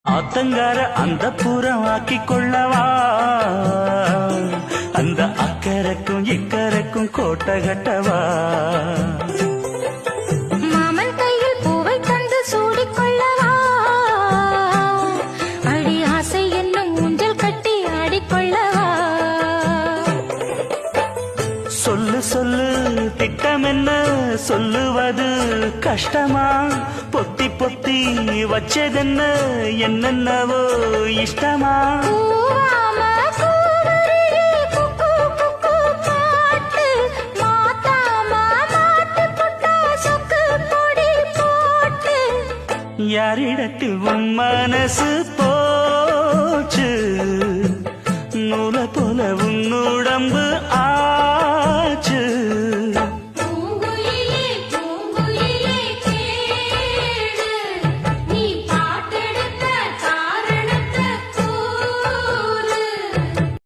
ஆத்தங்கார அந்த புறம் ஆக்கி கொள்ளவா, அந்த அக்கறைக்கும் இக்கரைக்கும் கோட்டை கட்டவா. மாமன் கையில் பூவை தந்து சூடிக்கொள்ளவா, அடி ஆசை என்னும் ஊஞ்சல் கட்டி ஆடிக்கொள்ளவா. சொல்லு சொல்லு திட்டம் என்ன, சொல்லுவது கஷ்டமா, பொத்தி பொத்தி வச்சதென்ன என்னென்னவோ இஷ்டமா. பூவாம கூவருகே குக்கு குக்கு பாட்டு, மாத்தாம மாட்டு புட்டா சொக்கு பொடி போட்டு. யாரிடத்தில் உன் மனசு போ